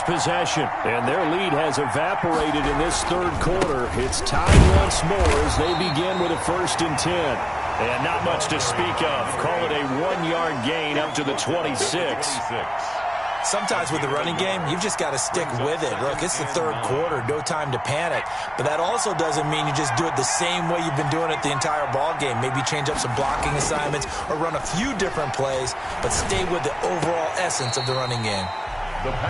next possession. And their lead has evaporated in this third quarter. It's tied once more as they begin with a 1st and 10. And not much to speak of. Call it a 1-yard gain up to the 26. Sometimes with the running game, you've just got to stick with it. Look, it's the third quarter, no time to panic. But that also doesn't mean you just do it the same way you've been doing it the entire ball game. Maybe change up some blocking assignments or run a few different plays, but stay with the overall essence of the running game.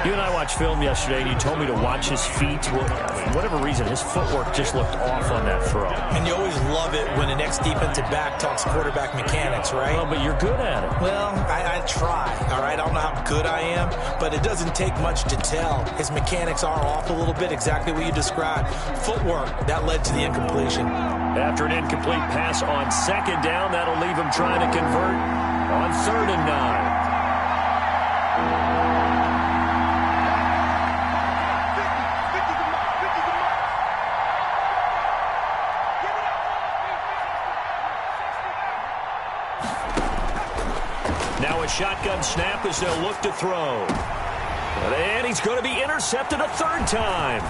You and I watched film yesterday, and you told me to watch his feet. Well, for whatever reason, his footwork just looked off on that throw. And you always love it when the next defensive back talks quarterback mechanics, right? Well, but you're good at it. Well, I try, all right? I don't know how good I am, but it doesn't take much to tell. His mechanics are off a little bit, exactly what you described. Footwork, that led to the incompletion. After an incomplete pass on 2nd down, that'll leave him trying to convert on 3rd and 9. Now a shotgun snap as they'll look to throw. And he's going to be intercepted a 3rd time.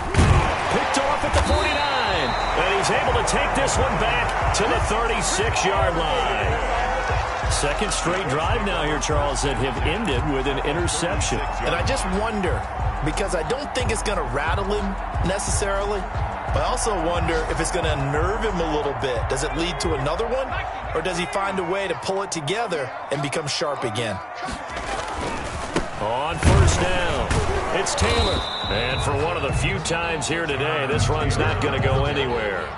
Picked off at the 49. And he's able to take this one back to the 36-yard line. Second straight drive now here, Charles, that have ended with an interception. And I just wonder, because I don't think it's going to rattle him necessarily, but I also wonder if it's going to unnerve him a little bit. Does it lead to another one? Or does he find a way to pull it together and become sharp again? On 1st down, it's Taylor. And for one of the few times here today, this run's not going to go anywhere.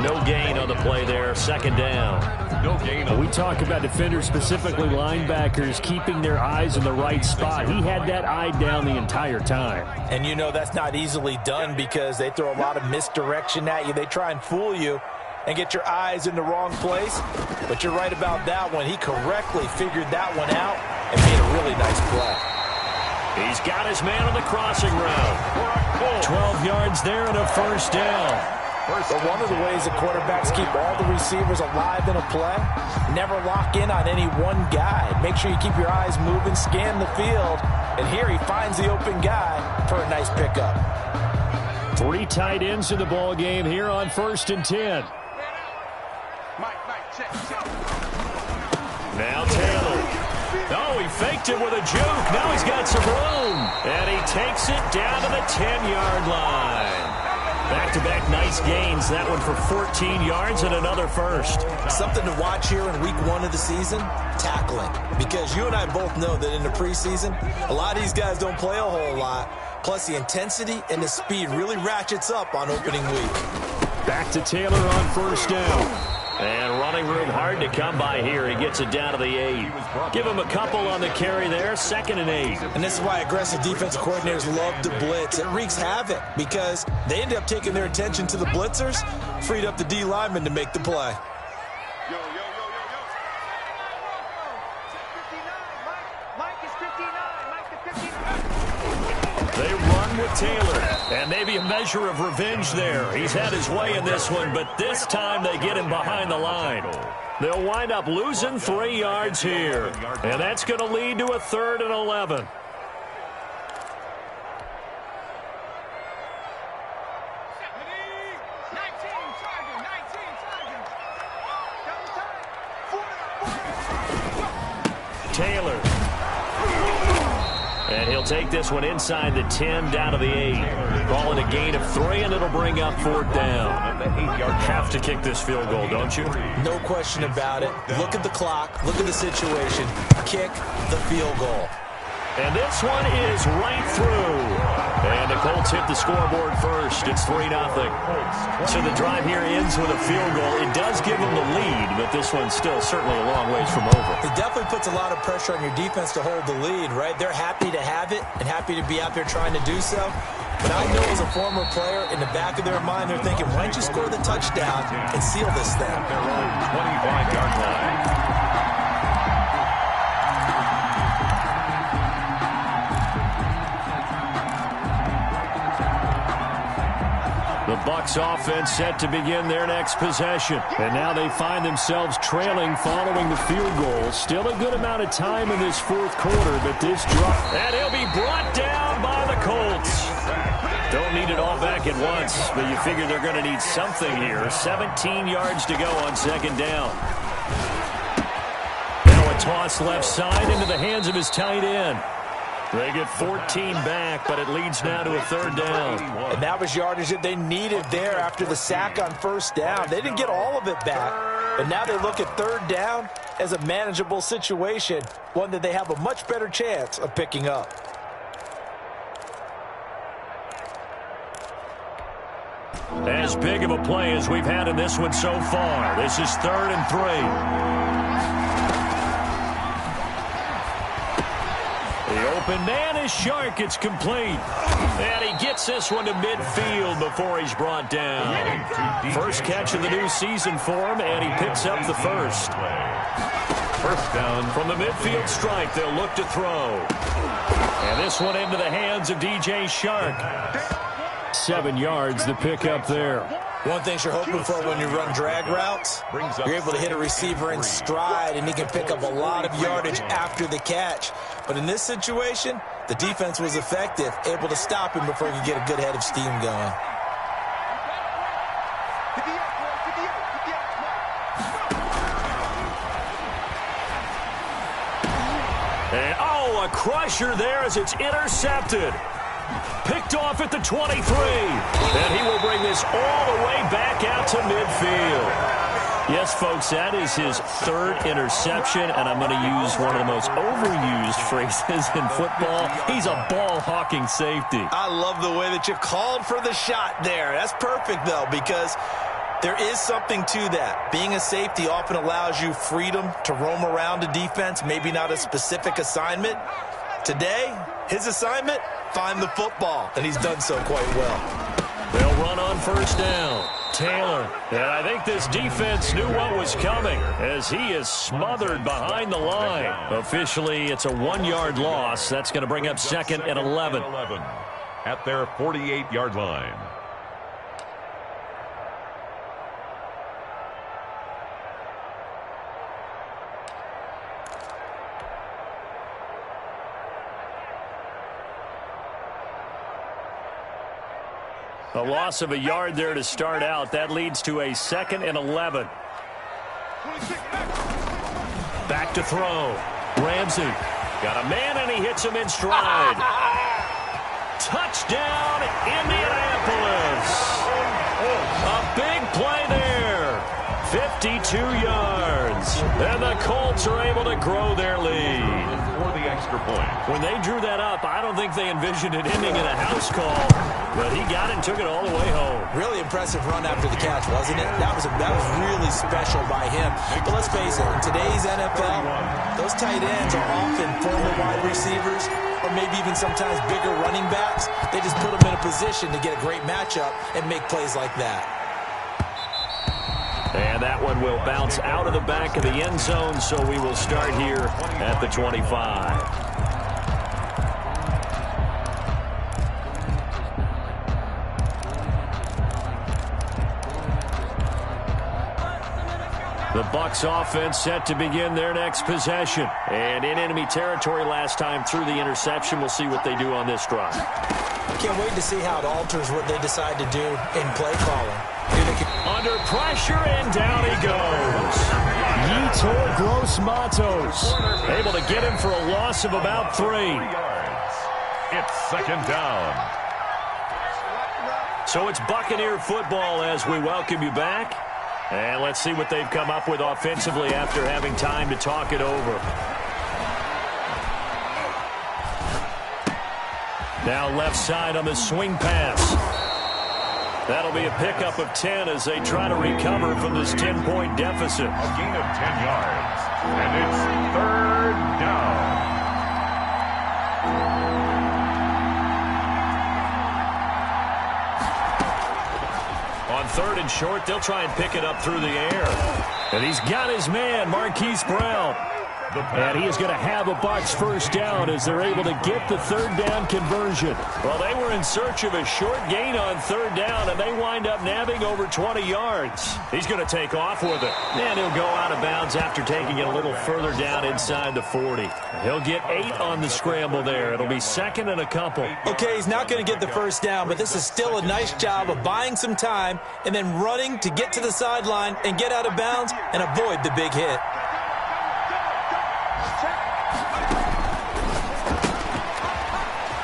No gain on the play there, 2nd down. No gain. We talk about defenders, specifically linebackers, keeping their eyes in the right spot. He had that eye down the entire time. And you know that's not easily done because they throw a lot of misdirection at you. They try and fool you and get your eyes in the wrong place. But you're right about that one. He correctly figured that one out and made a really nice play. He's got his man on the crossing route. 12 yards there and a 1st down. But one of the ways that quarterbacks keep all the receivers alive in a play, never lock in on any one guy. Make sure you keep your eyes moving, scan the field, and here he finds the open guy for a nice pickup. 3 tight ends in the ball game here on 1st and 10. Now Taylor. Oh, he faked it with a juke. Now he's got some room. And he takes it down to the 10-yard line. Back-to-back nice gains. That one for 14 yards and another 1st. Something to watch here in week 1 of the season, tackling. Because you and I both know that in the preseason, a lot of these guys don't play a whole lot. Plus, the intensity and the speed really ratchets up on opening week. Back to Taylor on 1st down. And running room hard to come by here. He gets it down to the 8. Give him a couple on the carry there. 2nd and 8. And this is why aggressive defensive coordinators love to blitz. It wreaks havoc because they end up taking their attention to the blitzers, freed up the D lineman to make the play. They run with Taylor, and maybe a measure of revenge there. He's had his way in this one, but this time they get him behind the line. They'll wind up losing 3 yards here, and that's going to lead to a 3rd and 11. Taylor. And he'll take this one inside the 10 down to the 8. Call it a gain of 3, and it'll bring up 4th down. Have to kick this field goal, don't you? No question about it. Look at the clock. Look at the situation. Kick the field goal. And this one is right through. And the Colts hit the scoreboard first. It's 3-0. So the drive here ends with a field goal. It does give them the lead, but this one's still certainly a long ways from over. It definitely puts a lot of pressure on your defense to hold the lead, right? They're happy to have it and happy to be out there trying to do so. But I know as a former player, in the back of their mind, they're thinking, why don't you score the touchdown and seal this thing? Their own 25-yard line. The Bucs offense set to begin their next possession. And now they find themselves trailing following the field goal. Still a good amount of time in this 4th quarter, but this drop. And he'll be brought down by the back at once, but you figure they're going to need something here. 17 yards to go on second down. Now a toss left side into the hands of his tight end. They get 14 back, but it leads now to a third down. And that was yardage that they needed there after the sack on first down. They didn't get all of it back, but now they look at third down as a manageable situation, one that they have a much better chance of picking up. As big of a play as we've had in this one so far. This is 3rd and 3. The open man is Shark. It's complete. And he gets this one to midfield before he's brought down. First catch of the new season for him, and he picks up the first. First down. From the midfield stripe, they'll look to throw. And this one into the hands of DJ Shark. 7 yards the pick up there. One thing you're hoping for when you run drag routes, you're able to hit a receiver in stride, and he can pick up a lot of yardage after the catch. But in this situation, the defense was effective, able to stop him before he could get a good head of steam going. And, a crusher there as it's intercepted. Picked off at the 23. And he will bring this all the way back out to midfield. Yes, folks, that is his 3rd interception, and I'm going to use one of the most overused phrases in football. He's a ball-hawking safety. I love the way that you called for the shot there. That's perfect, though, because there is something to that. Being a safety often allows you freedom to roam around a defense, maybe not a specific assignment. Today, his assignment, find the football, and he's done so quite well. They'll run on first down. Taylor. And I think this defense knew what was coming as he is smothered behind the line. Officially, it's a 1-yard loss. That's going to bring up 2nd and 11. At their 48-yard line. A loss of a yard there to start out. That leads to a 2nd and 11. Back to throw. Ramsey got a man, and he hits him in stride. Touchdown, Indianapolis. A big play there. 52 yards. And the Colts are able to grow their lead. For the extra point. When they drew that up, I don't think they envisioned it ending in a house call. But he got it and took it all the way home. Really impressive run after the catch, wasn't it? That was really special by him. But let's face it, in today's NFL, those tight ends are often former wide receivers or maybe even sometimes bigger running backs. They just put them in a position to get a great matchup and make plays like that. And that one will bounce out of the back of the end zone, so we will start here at the 25. The Bucs offense set to begin their next possession. And in enemy territory last time through the interception. We'll see what they do on this drive. Can't wait to see how it alters what they decide to do in play calling. Under pressure, and down he goes. Yetur Gross-Matos able to get him for a loss of about 3. It's 2nd down. So it's Buccaneer football as we welcome you back. And let's see what they've come up with offensively after having time to talk it over. Now left side on the swing pass. That'll be a pickup of 10 as they try to recover from this 10-point deficit. A gain of 10 yards. And it's 3rd down. On 3rd and short, they'll try and pick it up through the air. And he's got his man, Marquise Brown. And he is going to have a Bucs first down as they're able to get the third down conversion. Well, they were in search of a short gain on third down, and they wind up nabbing over 20 yards. He's going to take off with it. And he'll go out of bounds after taking it a little further down inside the 40. He'll get 8 on the scramble there. It'll be second and a couple. Okay, he's not going to get the first down, but this is still a nice job of buying some time and then running to get to the sideline and get out of bounds and avoid the big hit.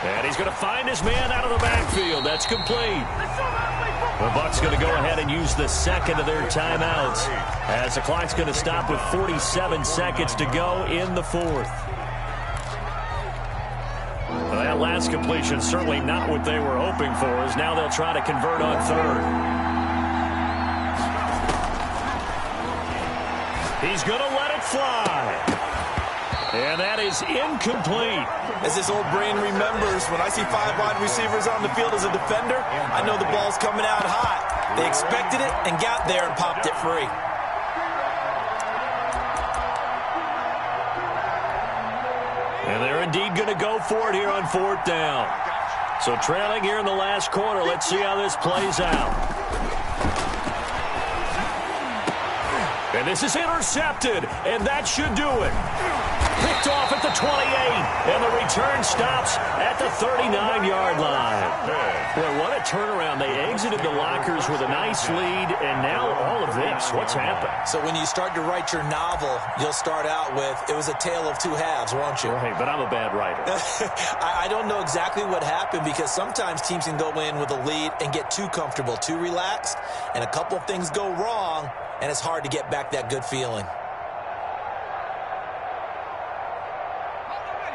And he's going to find his man out of the backfield. That's complete. The Bucs going to go ahead and use the second of their timeouts as the clock's going to stop with 47 seconds to go in the fourth. Well, that last completion certainly not what they were hoping for, as now they'll try to convert on third. He's going to let it fly. And that is incomplete. As this old brain remembers, when I see 5 wide receivers on the field as a defender, I know the ball's coming out hot. They expected it and got there and popped it free. And they're indeed going to go for it here on fourth down. So trailing here in the last quarter, let's see how this plays out. And this is intercepted, and that should do it. Picked off at the 28, and the return stops at the 39-yard line. Boy, what a turnaround. They exited the lockers with a nice lead, and now all of this. What's happened? So when you start to write your novel, you'll start out with, it was a tale of two halves, won't you? Right, but I'm a bad writer. I don't know exactly what happened, because sometimes teams can go in with a lead and get too comfortable, too relaxed, and a couple of things go wrong, and it's hard to get back that good feeling.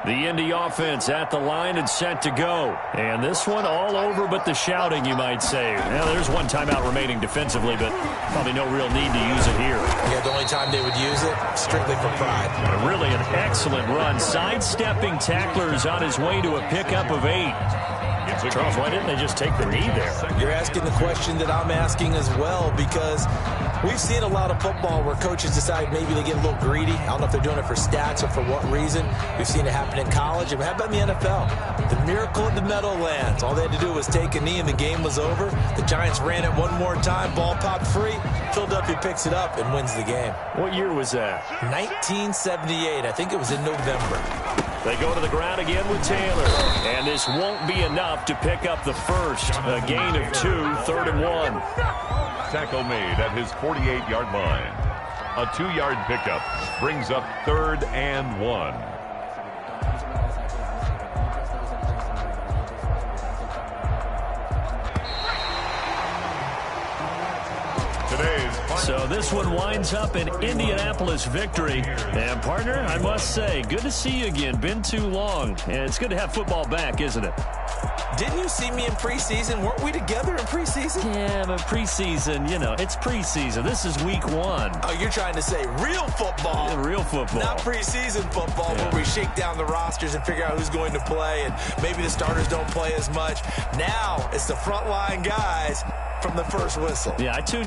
The Indy offense at the line and set to go. And this one all over but the shouting, you might say. Now, there's one timeout remaining defensively, but probably no real need to use it here. Yeah, the only time they would use it, strictly for pride. And really an excellent run. Sidestepping tacklers on his way to a pickup of 8. Charles, why didn't they just take the knee there? You're asking the question that I'm asking as well, because we've seen a lot of football where coaches decide maybe they get a little greedy. I don't know if they're doing it for stats or for what reason. We've seen it happen in college. How about in the NFL? The miracle of the Meadowlands. All they had to do was take a knee and the game was over. The Giants ran it one more time. Ball popped free. Philadelphia picks it up and wins the game. What year was that? 1978. I think it was in November. They go to the ground again with Taylor. And this won't be enough to pick up the first. A gain of 2, 3rd and 1. Tackle made at his 48-yard line. A 2-yard pickup brings up 3rd and 1. So this one winds up an Indianapolis victory. And, partner, I must say, good to see you again. Been too long. And it's good to have football back, isn't it? Didn't you see me in preseason? Weren't we together in preseason? Yeah, but preseason, you know, it's preseason. This is week 1. Oh, you're trying to say real football. Yeah, real football. Not preseason football, where we shake down the rosters and figure out who's going to play, and maybe the starters don't play as much. Now it's the frontline guys from the first whistle. Yeah, I tuned